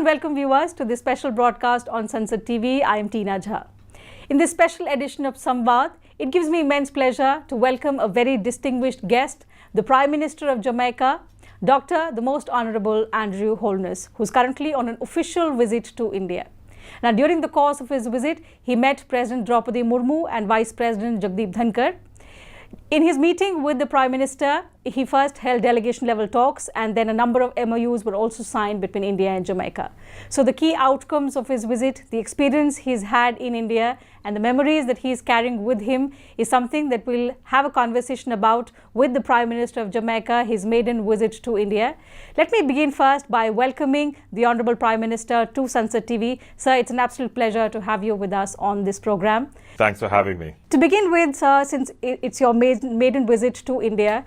and welcome viewers to this special broadcast on Sansad TV. I am Tina Jha. In this special edition of Samvad, it gives me immense pleasure to welcome a very distinguished guest, the Prime Minister of Jamaica, Dr. the Most Honorable Andrew Holness, who is currently on an official visit to India. Now, during the course of his visit, he met President Draupadi Murmu and Vice President Jagdeep Dhankar. In his meeting with the Prime Minister, he first held delegation-level talks, and then a number of MOUs were also signed between India and Jamaica. So the key outcomes of his visit, the experience he's had in India, and the memories that he's carrying with him is something that we'll have a conversation about with the Prime Minister of Jamaica, his maiden visit to India. Let me begin first by welcoming the Honorable Prime Minister to Sansad TV. Sir, it's an absolute pleasure to have you with us on this program. Thanks for having me. To begin with, sir, since it's your maiden visit to India,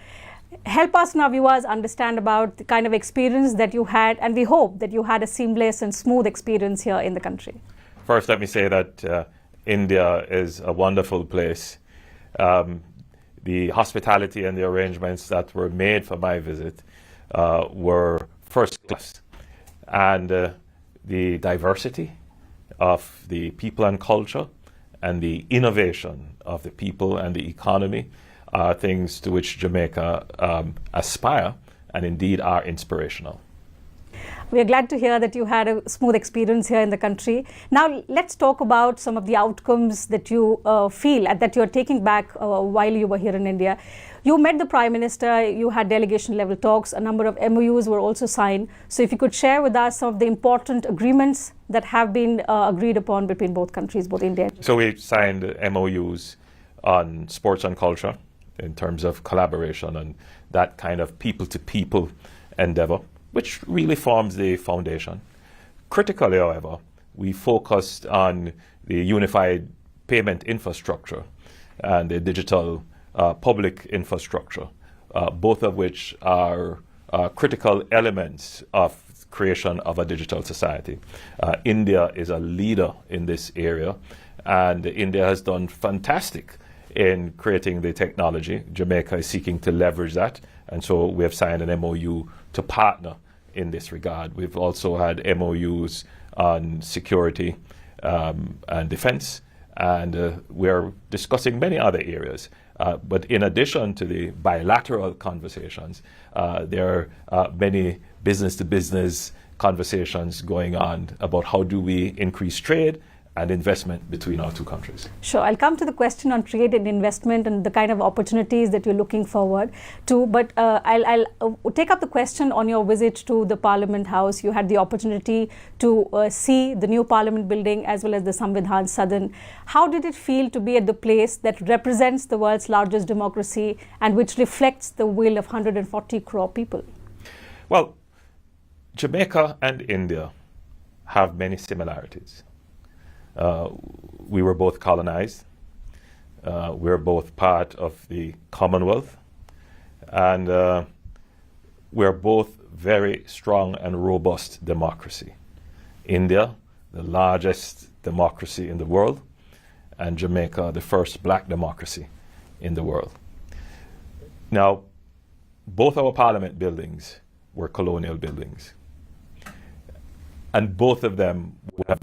help us and our viewers understand about the kind of experience that you had, and we hope that you had a seamless and smooth experience here in the country. First, let me say that India is a wonderful place. The hospitality and the arrangements that were made for my visit were first class. And the diversity of the people and culture and the innovation of the people and the economy are things to which Jamaica aspire and indeed are inspirational. We are glad to hear that you had a smooth experience here in the country. Now, let's talk about some of the outcomes that you feel that you're taking back while you were here in India. You met the Prime Minister, you had delegation-level talks, a number of MOUs were also signed. So if you could share with us some of the important agreements that have been agreed upon between both countries, both India and So we signed MOUs on sports and culture in terms of collaboration and that kind of people-to-people endeavor, which really forms the foundation. Critically, however, we focused on the unified payment infrastructure and the digital public infrastructure, both of which are critical elements of creation of a digital society. India is a leader in this area, and India has done fantastic in creating the technology. Jamaica is seeking to leverage that, and so we have signed an MOU to partner in this regard. We've also had MOUs on security and defense, and we're discussing many other areas. But in addition to the bilateral conversations, there are many business-to-business conversations going on about how do we increase trade and investment between our two countries. Sure, I'll come to the question on trade and investment and the kind of opportunities that you're looking forward to, but I'll take up the question on your visit to the Parliament House. You had the opportunity to see the new Parliament building as well as the Samvidhan Sadan. How did it feel to be at the place that represents the world's largest democracy and which reflects the will of 140 crore people? Well, Jamaica and India have many similarities. We were both colonized. We're both part of the Commonwealth. And we're both very strong and robust democracy. India, the largest democracy in the world, and Jamaica, the first black democracy in the world. Now, both our parliament buildings were colonial buildings. And both of them have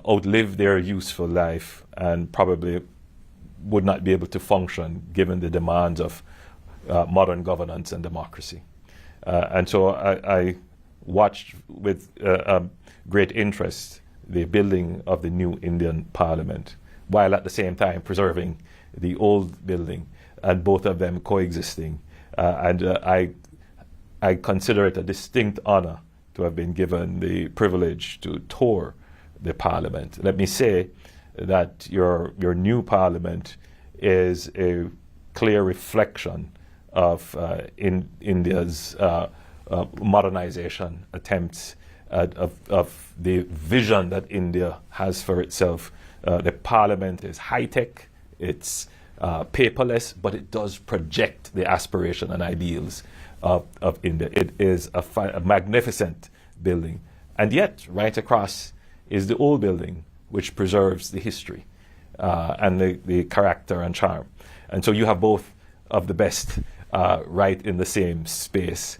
outlived their useful life and probably would not be able to function given the demands of modern governance and democracy. And so I watched with great interest the building of the new Indian Parliament, while at the same time preserving the old building, and both of them coexisting. I consider it a distinct honor to have been given the privilege to tour the Parliament. Let me say that your new Parliament is a clear reflection of India's modernization attempts, of the vision that India has for itself. The Parliament is high-tech, it's paperless, but it does project the aspiration and ideals of India. It is a magnificent building. And yet, right across is the old building, which preserves the history and the character and charm. And so you have both of the best right in the same space.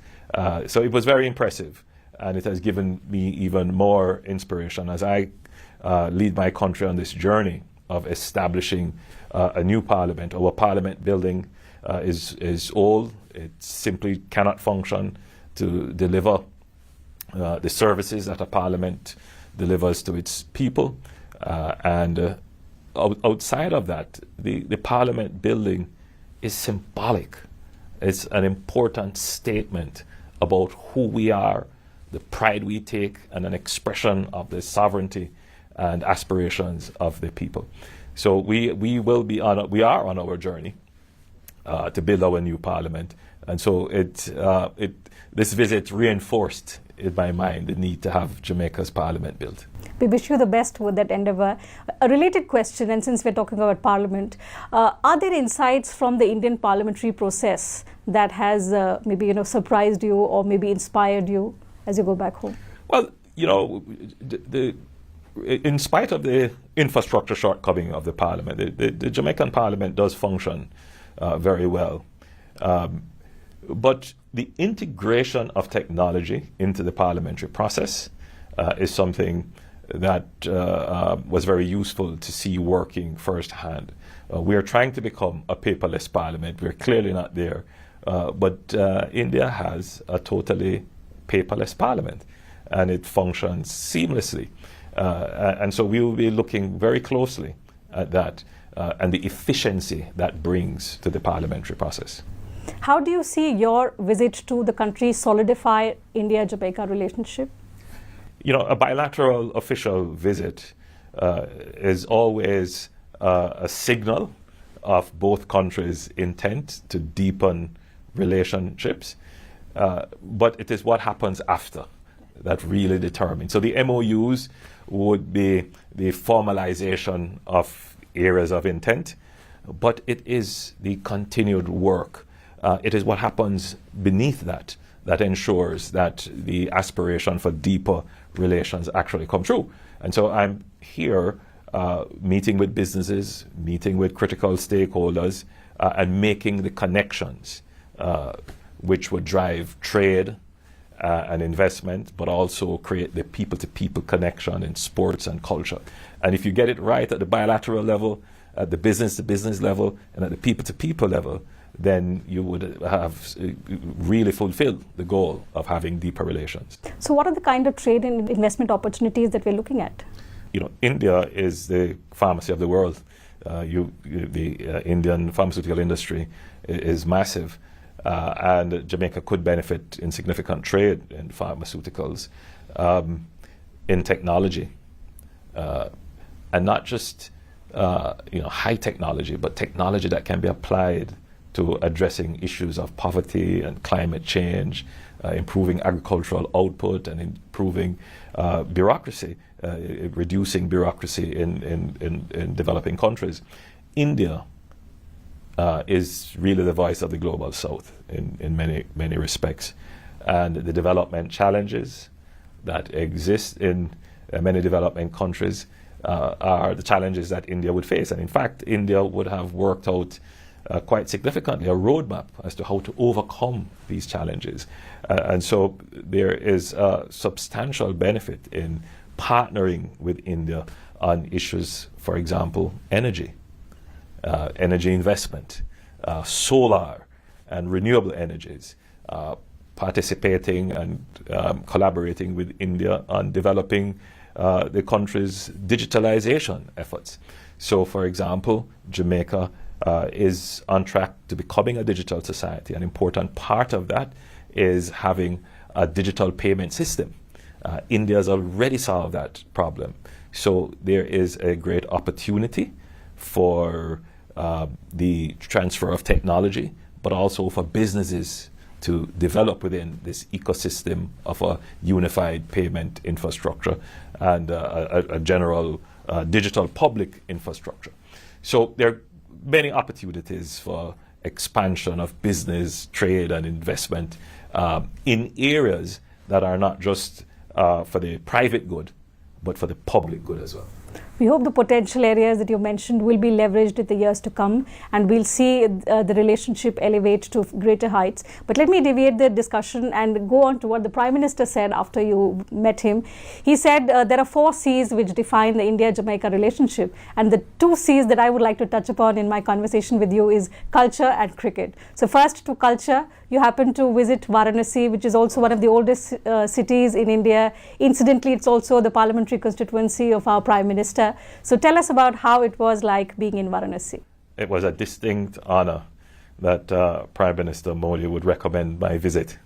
So it was very impressive. and it has given me even more inspiration as I lead my country on this journey of establishing a new parliament. Our parliament building is old. It simply cannot function to deliver the services that a parliament delivers to its people. Outside of that, the parliament building is symbolic. It's an important statement about who we are, the pride we take, and an expression of the sovereignty and aspirations of the people. So we are on our journey to build our new parliament, and so this visit reinforced in my mind the need to have Jamaica's parliament built. We wish you the best with that endeavor. A related question, and since we're talking about parliament, are there insights from the Indian parliamentary process that has maybe surprised you or maybe inspired you as you go back home? Well, in spite of the infrastructure shortcoming of the parliament, the Jamaican parliament does function very well. But the integration of technology into the parliamentary process is something that was very useful to see working firsthand. We are trying to become a paperless parliament. We're clearly not there. But India has a totally paperless parliament, and it functions seamlessly. And so we will be looking very closely at that and the efficiency that brings to the parliamentary process. How do you see your visit to the country solidify India-Jamaica relationship? A bilateral official visit is always a signal of both countries' intent to deepen relationships, but it is what happens after that really determines. So the MOUs would be the formalization of areas of intent, but it is the continued work. It is what happens beneath that ensures that the aspiration for deeper relations actually come true. And so I'm here meeting with businesses, meeting with critical stakeholders, and making the connections which would drive trade and investment, but also create the people-to-people connection in sports and culture. And if you get it right at the bilateral level, at the business-to-business level, and at the people-to-people level, then you would have really fulfilled the goal of having deeper relations. So what are the kind of trade and investment opportunities that we're looking at? India is the pharmacy of the world. The Indian pharmaceutical industry is massive, and Jamaica could benefit in significant trade in pharmaceuticals, in technology, and not just high technology, but technology that can be applied to addressing issues of poverty and climate change, improving agricultural output, and improving bureaucracy, reducing bureaucracy in developing countries. India is really the voice of the global south in many respects. And the development challenges that exist in many developing countries are the challenges that India would face. And in fact, India would have worked out quite significantly a roadmap as to how to overcome these challenges. And so there is a substantial benefit in partnering with India on issues, for example, energy investment, solar and renewable energies, participating and collaborating with India on developing the country's digitalization efforts. So, for example, Jamaica is on track to becoming a digital society. An important part of that is having a digital payment system. India has already solved that problem. So there is a great opportunity for the transfer of technology, but also for businesses to develop within this ecosystem of a unified payment infrastructure and a general digital public infrastructure. So there are many opportunities for expansion of business, trade, and investment in areas that are not just for the private good, but for the public good as well. We hope the potential areas that you mentioned will be leveraged in the years to come, and we'll see the relationship elevate to greater heights. But let me deviate the discussion and go on to what the Prime Minister said after you met him. He said there are 4 C's which define the India-Jamaica relationship, and the 2 C's that I would like to touch upon in my conversation with you is culture and cricket. So first, to culture, you happened to visit Varanasi, which is also one of the oldest cities in India. Incidentally, it's also the parliamentary constituency of our Prime Minister. So tell us about how it was like being in Varanasi. It was a distinct honor that Prime Minister Modi would recommend my visit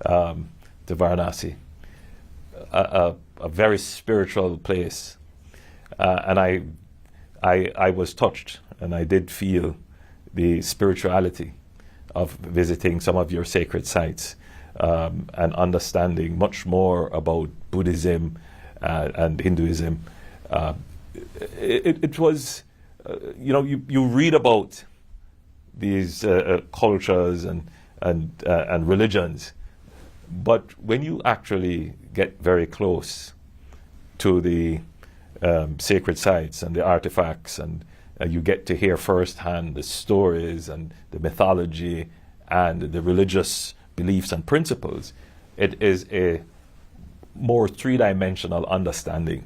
to Varanasi. A very spiritual place. And I was touched, and I did feel the spirituality of visiting some of your sacred sites and understanding much more about Buddhism and Hinduism. It was, you read about these cultures and religions, but when you actually get very close to the sacred sites and the artifacts, and you get to hear firsthand the stories and the mythology and the religious beliefs and principles, it is a more three-dimensional understanding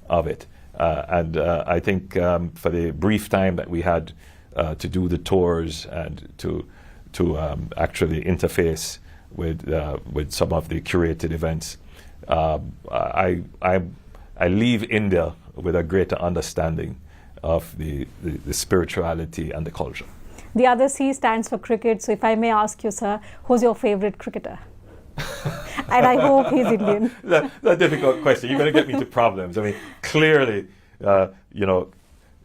of it. And I think for the brief time that we had to do the tours and to actually interface with some of the curated events, I leave India with a greater understanding of the spirituality and the culture. The other C stands for cricket. So if I may ask you, sir, who's your favorite cricketer? And I hope he's Indian. That's a difficult question. You're going to get me into problems. I mean, clearly,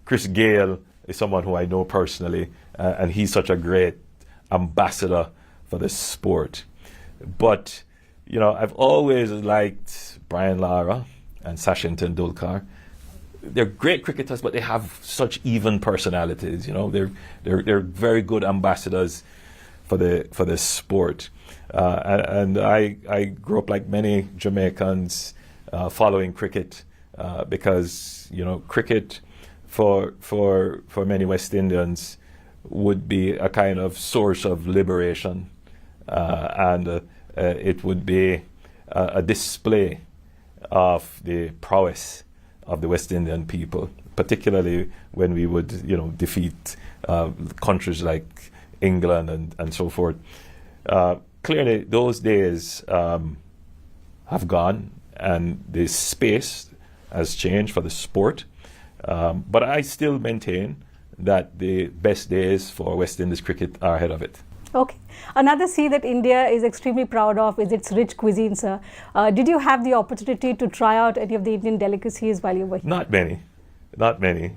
Chris Gale is someone who I know personally, and he's such a great ambassador for the sport. But, I've always liked Brian Lara and Sachin Tendulkar. They're great cricketers, but they have such even personalities. They're very good ambassadors for the sport. And I grew up like many Jamaicans following cricket because cricket for many West Indians would be a kind of source of liberation, and it would be a display of the prowess of the West Indian people, particularly when we would defeat countries like England and so forth. Clearly, those days have gone, and the space has changed for the sport. But I still maintain that the best days for West Indies cricket are ahead of it. Okay. Another C that India is extremely proud of is its rich cuisine, sir. Did you have the opportunity to try out any of the Indian delicacies while you were here? Not many.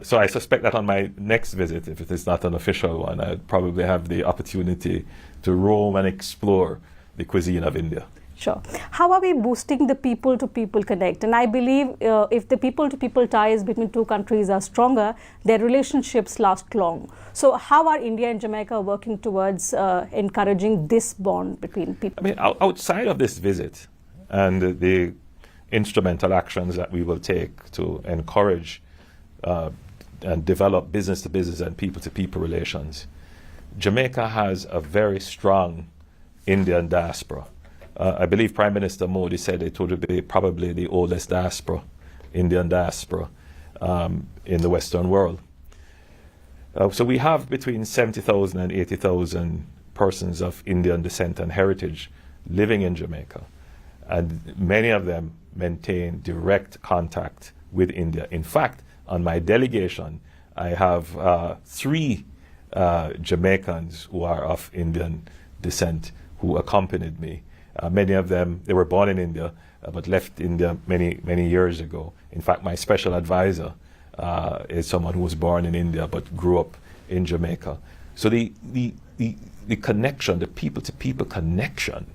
So I suspect that on my next visit, if it is not an official one, I'd probably have the opportunity to roam and explore the cuisine of India. Sure. How are we boosting the people-to-people connect? And I believe if the people-to-people ties between two countries are stronger, their relationships last long. So how are India and Jamaica working towards encouraging this bond between people? I mean, outside of this visit and the instrumental actions that we will take to encourage and develop business-to-business and people-to-people relations, Jamaica has a very strong Indian diaspora. I believe Prime Minister Modi said it would be probably the oldest diaspora, Indian diaspora, in the Western world. So we have between 70,000 and 80,000 persons of Indian descent and heritage living in Jamaica, and many of them maintain direct contact with India. In fact, on my delegation, I have 3 Jamaicans who are of Indian descent who accompanied me. Many of them, they were born in India, but left India many years ago. In fact, my special advisor is someone who was born in India but grew up in Jamaica. So the connection, the people-to-people connection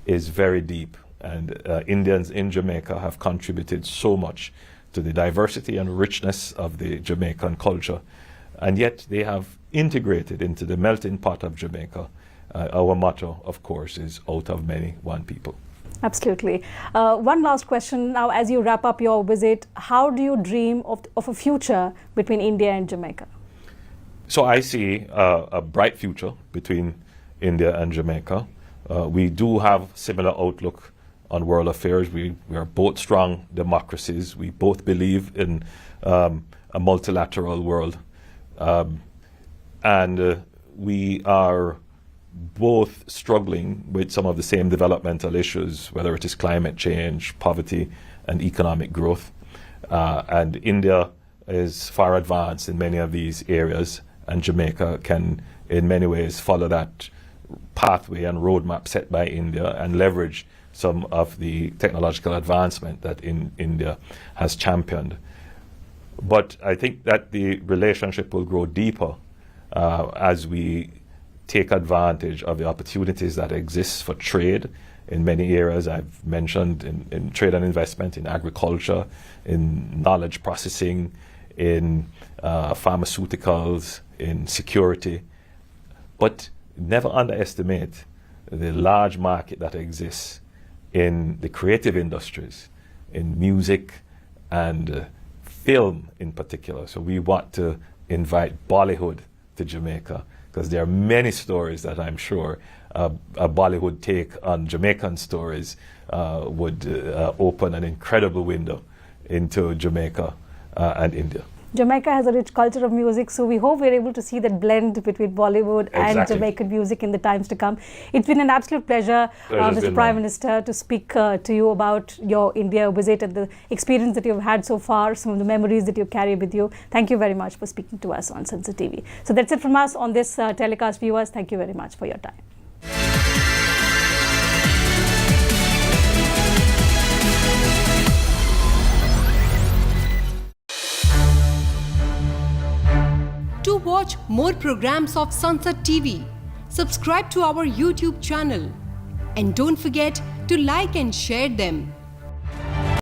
is very deep. And Indians in Jamaica have contributed so much to the diversity and richness of the Jamaican culture. And yet they have integrated into the melting pot of Jamaica. Our motto, of course, is out of many, one people. Absolutely. One last question now, as you wrap up your visit, how do you dream of a future between India and Jamaica? So I see a bright future between India and Jamaica. We do have similar outlook on world affairs. We are both strong democracies. We both believe in a multilateral world. And we are both struggling with some of the same developmental issues, whether it is climate change, poverty, and economic growth. And India is far advanced in many of these areas, and Jamaica can, in many ways, follow that pathway and roadmap set by India and leverage some of the technological advancement that India has championed. But I think that the relationship will grow deeper as we take advantage of the opportunities that exist for trade in many areas. I've mentioned in trade and investment, in agriculture, in knowledge processing, in pharmaceuticals, in security. But never underestimate the large market that exists in the creative industries, in music and film in particular. So we want to invite Bollywood to Jamaica, because there are many stories that I'm sure a Bollywood take on Jamaican stories would open an incredible window into Jamaica and India. Jamaica has a rich culture of music, so we hope we're able to see that blend between Bollywood and Jamaican music in the times to come. It's been an absolute pleasure, Mr. Prime Minister, to speak to you about your India visit and the experience that you've had so far, some of the memories that you carry with you. Thank you very much for speaking to us on Sansad TV. So that's it from us on this telecast, viewers. Thank you very much for your time. To watch more programs of Sansad TV, subscribe to our YouTube channel and don't forget to like and share them.